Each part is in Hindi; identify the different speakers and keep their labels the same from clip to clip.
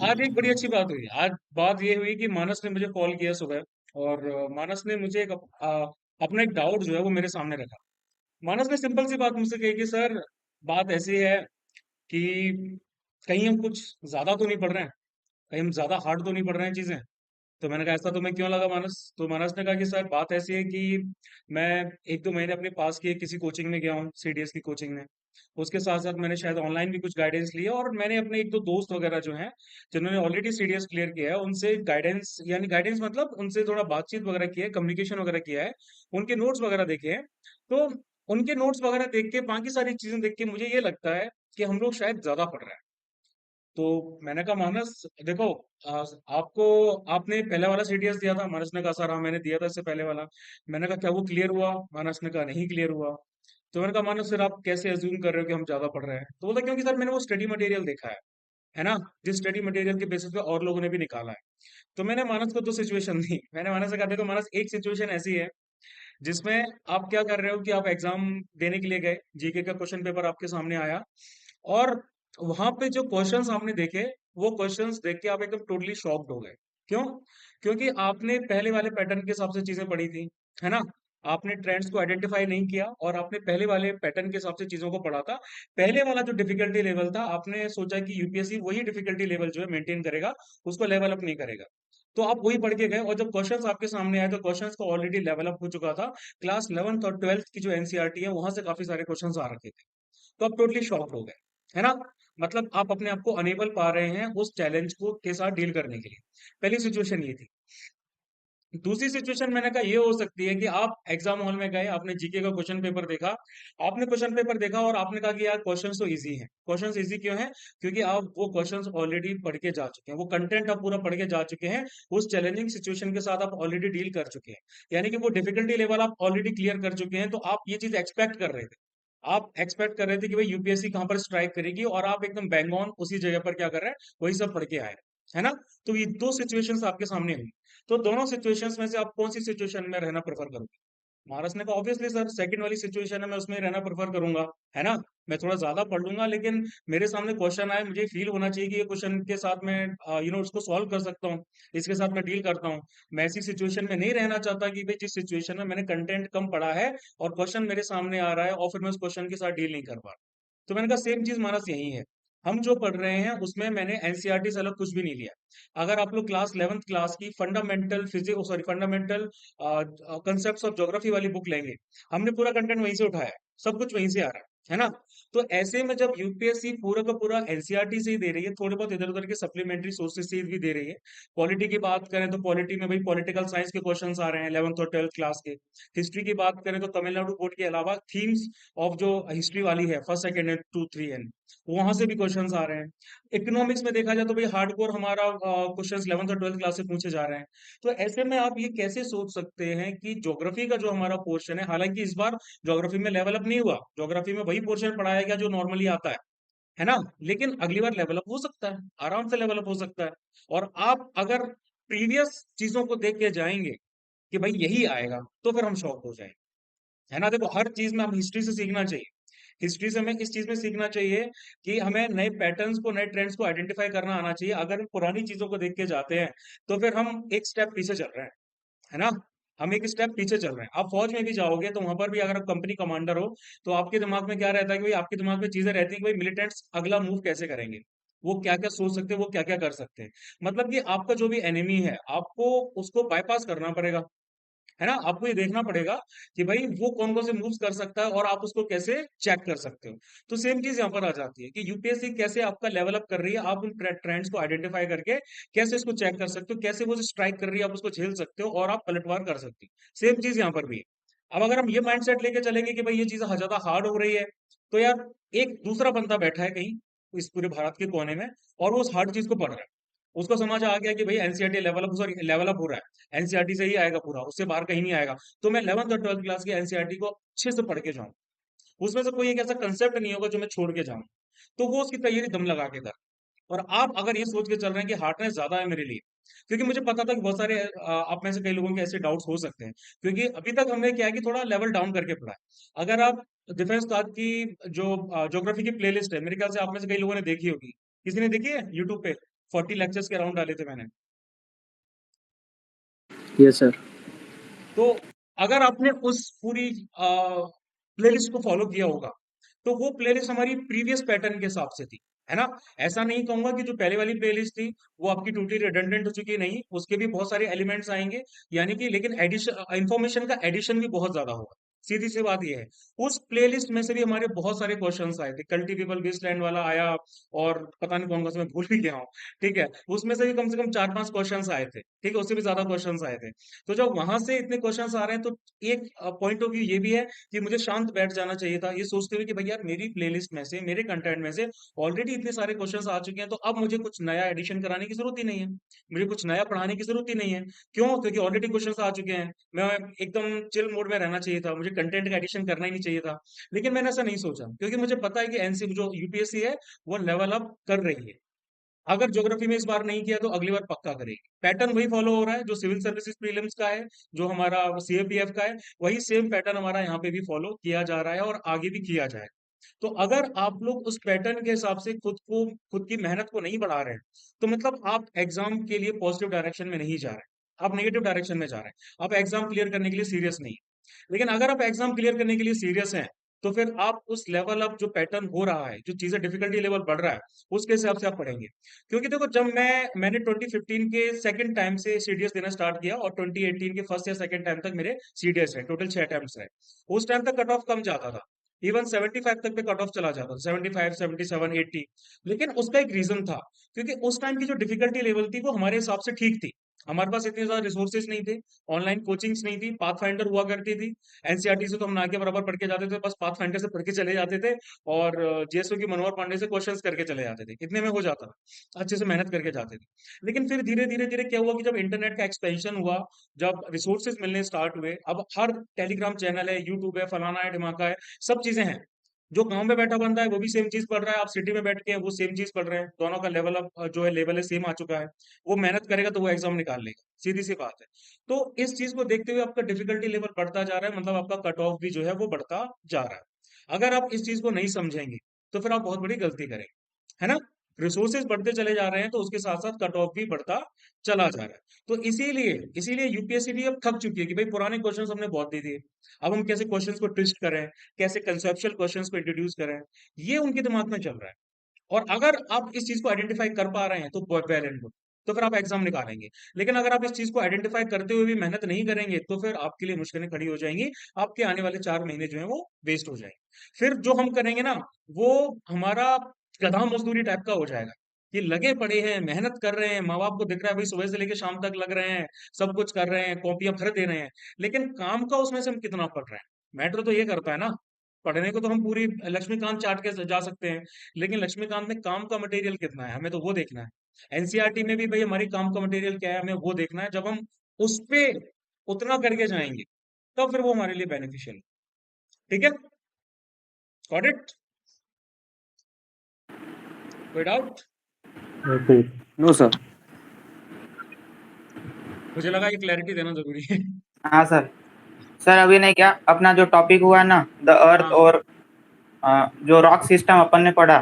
Speaker 1: आज एक बड़ी अच्छी बात हुई। आज बात ये हुई कि मानस ने मुझे कॉल किया सुबह। और मानस ने मुझे अपना एक डाउट जो है वो मेरे सामने रखा। मानस ने सिंपल सी बात मुझसे कही कि सर, बात ऐसी है कि कहीं हम कुछ ज्यादा तो नहीं पढ़ रहे हैं, कहीं हम ज्यादा हार्ड तो नहीं पढ़ रहे हैं चीजें। तो मैंने कहा ऐसा तुम्हें क्यों लगा मानस? तो मानस ने कहा कि सर, बात ऐसी है कि मैं 1-2 महीने अपने पास की किसी कोचिंग में गया हूँ, सीडीएस की कोचिंग में। उसके साथ साथ मैंने शायद ऑनलाइन भी कुछ गाइडेंस लिया, और मैंने अपने 1-2 दोस्त वगैरह जो हैं, जिन्होंने ऑलरेडी सीडीएस क्लियर किया है, उनसे गाइडेंस, यानी गाइडेंस मतलब उनसे थोड़ा बातचीत वगैरह किया है, कम्युनिकेशन वगैरह किया है, उनके नोट्स वगैरह देखे हैं। तो उनके नोट्स वगैरह देख के, बाकी सारी चीजें देख के मुझे ये लगता है कि हम लोग शायद ज्यादा पढ़ रहे हैं। तो मैंने कहा मानस देखो, आ, आपको आपने पहले वाला सीडीएस दिया था। मानस ने कहा सर हाँ, मैंने दिया था इससे पहले वाला। मैंने कहा क्या वो क्लियर हुआ? मानस ने कहा नहीं क्लियर हुआ। तो मैंने कहा मानस फिर आप कैसे अज्यूम कर रहे हो कि हम ज्यादा पढ़ रहे हैं? तो बोला क्योंकि सर मैंने वो स्टडी मटेरियल देखा है ना, जिस स्टडी मटेरियल के बेसिस पे और लोगों ने भी निकाला है। तो मैंने मानस को दो सिचुएशन दी। मैंने मानस से कहा देखो मानस, एक सिचुएशन ऐसी है जिसमें आप क्या कर रहे हो कि आप एग्जाम देने के लिए गए, जीके का क्वेश्चन पेपर आपके सामने आया, और वहां पे जो क्वेश्चंस आपने देखे, वो क्वेश्चंस देख के आप एकदम टोटली शॉक्ड हो गए। क्यों? क्योंकि आपने पहले वाले पैटर्न के हिसाब से चीजें पढ़ी थी, है ना। आपने ट्रेंड्स को आइडेंटिफाई नहीं किया, और आपने पहले वाले पैटर्न के हिसाब से चीजों को पढ़ा था। पहले वाला जो डिफिकल्टी लेवल था, आपने सोचा कि यूपीएससी वही डिफिकल्टी लेवल जो है मेंटेन करेगा, उसको लेवल अप नहीं करेगा। तो आप वही पढ़ के गए, और जब क्वेश्चंस आपके सामने आए तो क्वेश्चंस को ऑलरेडी लेवल अप हो चुका था। क्लास 11th और 12th की जो एनसीईआरटी है, वहां से काफी सारे क्वेश्चंस आ रखे थे। तो आप टोटली शॉक्ड हो गए, है ना। मतलब आप अपने आप को अनेबल पा रहे हैं उस चैलेंज को के साथ डील करने के लिए। पहली सिचुएशन ये थी। दूसरी सिचुएशन मैंने कहा ये हो सकती है कि आप एग्जाम हॉल में गए, आपने जीके का क्वेश्चन पेपर देखा। आपने क्वेश्चन पेपर देखा और आपने कहा कि यार क्वेश्चंस तो इजी हैं। क्वेश्चंस इजी क्यों हैं? क्योंकि आप वो क्वेश्चंस ऑलरेडी पढ़ के जा चुके हैं, वो कंटेंट आप पूरा पढ़ के जा चुके हैं। उस चैलेंजिंग सिचुएशन के साथ आप ऑलरेडी डील कर चुके हैं, यानी कि वो डिफिकल्टी लेवल आप ऑलरेडी क्लियर कर चुके हैं। तो आप ये चीज एक्सपेक्ट कर रहे थे। आप एक्सपेक्ट कर रहे थे कि भाई यूपीएससी कहां पर स्ट्राइक करेगी, और आप एकदम बैंग ऑन उसी जगह पर क्या कर रहे हैं, वही सब पढ़ के आए, है ना। तो ये दो सिचुएशंस आपके सामने हुई। तो दोनों सिचुएशंस में से आप कौन सी सिचुएशन में रहना प्रेफर करोगे? महाराज ने कहा ऑब्वियसली सर, सेकंड वाली सिचुएशन है, मैं उसमें रहना प्रेफर करूंगा, है ना। मैं थोड़ा ज्यादा पढ़ लूंगा, लेकिन मेरे सामने क्वेश्चन आए, मुझे फील होना चाहिए कि ये क्वेश्चन के साथ मैं उसको सॉल्व कर सकता हूँ, इसके साथ मैं डील करता हूँ। मैं ऐसी सिचुएशन में नहीं रहना चाहता कि भाई जिस सिचुएशन में मैंने कंटेंट कम पढ़ा है और क्वेश्चन मेरे सामने आ रहा है, और फिर मैं उस क्वेश्चन के साथ डील नहीं कर पा रहा। तो मैंने कहा सेम चीज मानस यही है। हम जो पढ़ रहे हैं उसमें मैंने एनसीईआरटी से अलग कुछ भी नहीं लिया। अगर आप लोग क्लास 11th क्लास की fundamental physics, sorry, fundamental concepts of geography वाली बुक लेंगे, हमने पूरा कंटेंट वहीं से उठाया है, सब कुछ वहीं से आ रहा है ना। तो ऐसे में जब यूपीएससी पूरा का पूरा एनसीईआरटी से ही दे रही है, थोड़े बहुत इधर उधर के सप्लीमेंट्री सोर्सेज से भी दे रही है। पॉलिटी की बात करें तो पॉलिटी में भाई पॉलिटिकल साइंस के क्वेश्चंस आ रहे हैं 11th और 12th क्लास के। हिस्ट्री की बात करें तो तमिलनाडु बोर्ड के अलावा थीम्स ऑफ जो हिस्ट्री वाली है, फर्स्ट सेकंड एंड 2 3 एन, वहां से भी क्वेश्चंस आ रहे हैं। इकोनॉमिक्स में देखा जाए तो भाई हार्डकोर हमारा क्वेश्चंस 11th और 12th क्लास से पूछे जा रहे हैं। तो ऐसे में आप ये कैसे सोच सकते हैं कि ज्योग्राफी का जो हमारा पोर्शन है, हालांकि इस बार ज्योग्राफी में लेवल अप नहीं हुआ, ज्योग्राफी में वही पोर्शन पढ़ाया गया जो नॉर्मली आता है ना। लेकिन अगली बार लेवल अप हो सकता है, आराम से लेवल अप हो सकता है। और आप अगर प्रीवियस चीजों को देख के जाएंगे कि भाई यही आएगा, तो फिर हम शॉक हो जाएंगे, है ना। देखो, हर चीज में हम हिस्ट्री से सीखना चाहिए। हिस्ट्री से हमें इस चीज में सीखना चाहिए कि हमें नए पैटर्न्स को, नए ट्रेंड्स को आइडेंटिफाई करना आना चाहिए। अगर हम पुरानी चीजों को देख के जाते हैं, तो फिर हम एक स्टेप पीछे चल रहे हैं, है ना। हम एक स्टेप पीछे चल रहे हैं। आप फौज में भी जाओगे तो वहां पर भी अगर आप कंपनी कमांडर हो, तो आपके दिमाग में क्या रहता है कि भाई, आपके दिमाग में चीजें रहती है कि भाई मिलिटेंट्स अगला मूव कैसे करेंगे, वो क्या क्या सोच सकते हैं, वो क्या क्या कर सकते हैं। मतलब कि आपका जो भी एनिमी है, आपको उसको बाईपास करना पड़ेगा, है ना। आपको ये देखना पड़ेगा कि भाई वो कौन कौन से मूव्स कर सकता है, और आप उसको कैसे चेक कर सकते हो। तो सेम चीज यहाँ पर आ जाती है कि यूपीएससी कैसे आपका लेवल अप कर रही है, आप उन ट्रेंड्स को आइडेंटिफाई करके कैसे इसको चेक कर सकते हो, कैसे वो स्ट्राइक कर रही है, आप उसको झेल सकते हो और आप पलटवार कर सकते हो। सेम चीज यहाँ पर भी है। अब अगर हम ये माइंडसेट लेके चलेंगे कि भाई ये चीज ज्यादा हार्ड हो रही है, तो यार एक दूसरा बंदा बैठा है कहीं इस पूरे भारत के कोने में, और वो उस हार्ड चीज को पढ़ रहा है। उसको समझ आ गया कि भाई NCERT level up, sorry, level up हो रहा है, एनसीईआरटी से ही आएगा पूरा, उससे बाहर कहीं नहीं आएगा। तो मैं 11th और 12th क्लास की एनसीईआरटी को अच्छे से पढ़ के जाऊं, उसमें से कोई एक ऐसा कंसेप्ट नहीं होगा जो मैं छोड़ के जाऊं। तो वो उसकी तैयारी दम लगा के कर। और आप अगर ये सोच के चल रहे हैं कि हार्डनेस ज्यादा है मेरे लिए, क्योंकि मुझे पता था कि बहुत सारे आप में से कई लोगों के ऐसे डाउट्स हो सकते हैं, क्योंकि अभी तक हमने क्या है कि थोड़ा लेवल डाउन करके पढ़ा है। अगर आप डिफेंस काज की जो ज्योग्राफी की प्लेलिस्ट है, मेरे ख्याल से आप में से कई लोगों ने देखी होगी। किसी ने देखी है यूट्यूब पे? 40 लेक्चर्स के अराउंड डाले थे मैंने।
Speaker 2: Yes sir.
Speaker 1: तो अगर आपने उस पूरी प्लेलिस्ट को फॉलो किया होगा, तो वो प्लेलिस्ट हमारी प्रीवियस पैटर्न के हिसाब से थी, है ना। ऐसा नहीं कहूंगा कि जो पहले वाली प्लेलिस्ट थी वो आपकी टोटली रिडंडेंट हो चुकी है, नहीं, उसके भी बहुत सारे एलिमेंट्स आएंगे, यानी कि, लेकिन एडिशन, इंफॉर्मेशन का एडिशन भी बहुत ज्यादा होगा। सीधी सी बात ये है। उस प्लेलिस्ट में से भी हमारे बहुत सारे क्वेश्चंस आए थे, कल्टीवेबल वेस्टलैंड वाला आया, और पता नहीं कौन कौन सा मैं भूल भी गया हूँ। ठीक है, उसमें से कम 4-5 क्वेश्चंस आए थे, ठीक है, उससे भी ज्यादा क्वेश्चंस आए थे। तो जब वहां से इतने क्वेश्चंस आ रहे हैं, तो एक पॉइंट ऑफ व्यू ये भी है कि मुझे शांत बैठ जाना चाहिए था, ये सोचते हुए कि भाई यार, मेरी प्लेलिस्ट में से, मेरे कंटेंट में से ऑलरेडी इतने सारे क्वेश्चंस आ चुके हैं, तो अब मुझे कुछ नया एडिशन कराने की जरूरत ही नहीं है, मुझे कुछ नया पढ़ाने की जरूरत ही नहीं है। क्यों? क्योंकि ऑलरेडी क्वेश्चंस आ चुके हैं, मैं एकदम चिल मोड में रहना चाहिए था, मुझे कंटेंट का एडिशन करना ही नहीं चाहिए था। लेकिन मैंने ऐसा नहीं सोचा, क्योंकि मुझे पता है कि एनसी जो यूपीएससी है वो लेवल अप कर रही है। अगर ज्योग्राफी में इस बार नहीं किया तो अगली बार पक्का करेगी। पैटर्न वही फॉलो हो रहा है जो सिविल सर्विसेज प्रीलिम्स का है, जो हमारा सीएपीएफ का है, वही सेम पैटर्न हमारा यहाँ पे भी फॉलो किया जा रहा है और आगे भी किया जाएगा। तो अगर आप लोग उस पैटर्न के हिसाब से खुद की मेहनत को नहीं बढ़ा रहे हैं, तो मतलब आप एग्जाम के लिए पॉजिटिव डायरेक्शन में नहीं जा रहे हैं, आप नेगेटिव डायरेक्शन में जा रहे हैं, आप एग्जाम क्लियर करने के लिए सीरियस नहीं है। लेकिन अगर आप एग्जाम क्लियर करने के लिए सीरियस हैं, तो फिर आप उस लेवल अप जो पैटर्न हो रहा है, जो चीजें डिफिकल्टी लेवल बढ़ रहा है, उसके हिसाब से आप पढ़ेंगे। क्योंकि देखो, जब मैंने 2015 के सेकंड टाइम से सीडीएस देना स्टार्ट किया, और 2018 के फर्स्ट या सेकंड टाइम तक मेरे सीडीएस रहे, टोटल 6 अटेम्प्ट्स रहे। उस टाइम तक कट ऑफ कम जाता था, इवन 75 तक पे कट ऑफ चला जाता था, 75, 77, 80। लेकिन उसका एक रीजन था, क्योंकि उस टाइम की जो डिफिकल्टी लेवल थी वो हमारे हिसाब से ठीक थी। हमारे पास इतने ज्यादा रिसोर्सेज नहीं थे, ऑनलाइन कोचिंग्स नहीं थी, पाथ फाइंडर हुआ करती थी। एनसीईआरटी से तो हम ना के बराबर पढ़ के जाते थे, बस पाथ फाइंडर से पढ़ के चले जाते थे, और जेएसओ की मनोहर पांडे से क्वेश्चंस करके चले जाते थे, इतने में हो जाता था, अच्छे से मेहनत करके जाते थे। लेकिन फिर धीरे धीरे धीरे क्या हुआ कि जब इंटरनेट का एक्सपेंशन हुआ, जब रिसोर्सेज मिलने स्टार्ट हुए, अब हर टेलीग्राम चैनल है, यूट्यूब है, फलाना है, ढिमाका है, सब चीजें हैं। जो गांव में बैठा बंदा है वो भी सेम चीज पढ़ रहा है, आप सिटी में बैठ के वो सेम चीज पढ़ रहे हैं, दोनों का लेवल अब जो है लेवल है सेम आ चुका है। वो मेहनत करेगा तो वो एग्जाम निकाल लेगा, सीधी सी बात है। तो इस चीज को देखते हुए आपका डिफिकल्टी लेवल बढ़ता जा रहा है, मतलब आपका कट ऑफ भी जो है वो बढ़ता जा रहा है। अगर आप इस चीज को नहीं समझेंगे, तो फिर आप बहुत बड़ी गलती करेंगे, है ना। रिसोर्सेज बढ़ते चले जा रहे हैं, तो उसके साथ साथ कट ऑफ भी बढ़ता चला जा रहा है। तो इसीलिए इसीलिए यूपीएससी भी अब थक चुकी है कि भाई पुराने क्वेश्चंस हमने बहुत दे दिए, अब हम कैसे क्वेश्चंस को ट्विस्ट करें, कैसे कंसेप्चुअल क्वेश्चंस को इंट्रोड्यूस करें, ये उनके दिमाग में चल रहा है। और अगर आप इस चीज को आइडेंटिफाई कर पा रहे हैं तो वेल एंड गुड, तो फिर आप एग्जाम निकालेंगे। लेकिन अगर आप इस चीज को आइडेंटिफाई करते हुए भी मेहनत नहीं करेंगे, तो फिर आपके लिए मुश्किलें खड़ी हो जाएंगी, आपके आने वाले 4 महीने जो है वो वेस्ट हो जाएंगे। फिर जो हम करेंगे ना, वो हमारा गधा मजदूरी टाइप का हो जाएगा, कि लगे पड़े हैं, मेहनत कर रहे हैं, माँ बाप को दिख रहा है भाई सुबह से लेकर शाम तक लग रहे हैं, सब कुछ कर रहे हैं, कॉपियां भर दे रहे हैं, लेकिन काम का उसमें से हम कितना पढ़ रहे हैं, मैटर तो ये करता है ना। पढ़ने को तो हम पूरी लक्ष्मीकांत चाट के जा सकते हैं, लेकिन लक्ष्मीकांत में काम का मटेरियल कितना है, हमें तो वो देखना है। एनसीईआरटी में भी भाई हमारी काम का मटेरियल क्या है, हमें वो देखना है। जब हम उस पे उतना करके जाएंगे, तब फिर वो हमारे लिए बेनिफिशियल है। ठीक है, गॉट इट? कोई डाउट?
Speaker 2: ओके। No sir.
Speaker 1: मुझे लगा ये क्लैरिटी देना जरूरी है।
Speaker 3: हाँ सर। सर अभी नहीं क्या अपना जो टॉपिक हुआ ना द अर्थ
Speaker 1: हाँ
Speaker 3: और जो रॉक सिस्टम अपन ने पढ़ा,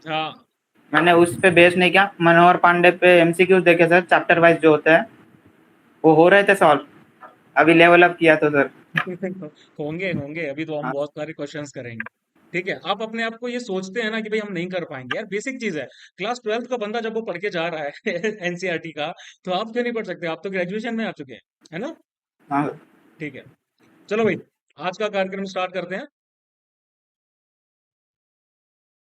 Speaker 1: हाँ।
Speaker 3: मैंने उस पे बेस नहीं किया, मनोहर पांडे पे एमसीक्यूज देखे सर, चैप्टर वाइज जो होते हैं वो हो रहे थे सॉल्व, अभी लेवल अप किया तो सर।
Speaker 1: होंगे होंगे, अभी तो हम
Speaker 3: हाँ
Speaker 1: बहुत सारे क्वेश्चंस करेंगे। ठीक है, आप अपने आप को ये सोचते हैं ना कि भाई हम नहीं कर पाएंगे, यार बेसिक चीज है। क्लास 12th का बंदा जब वो पढ़ के जा रहा है एनसीईआरटी का, तो आप क्यों नहीं पढ़ सकते? आप तो ग्रेजुएशन में आ चुके हैं, है ना।
Speaker 3: हाँ
Speaker 1: ठीक है, चलो भाई, आज का कार्यक्रम स्टार्ट करते हैं।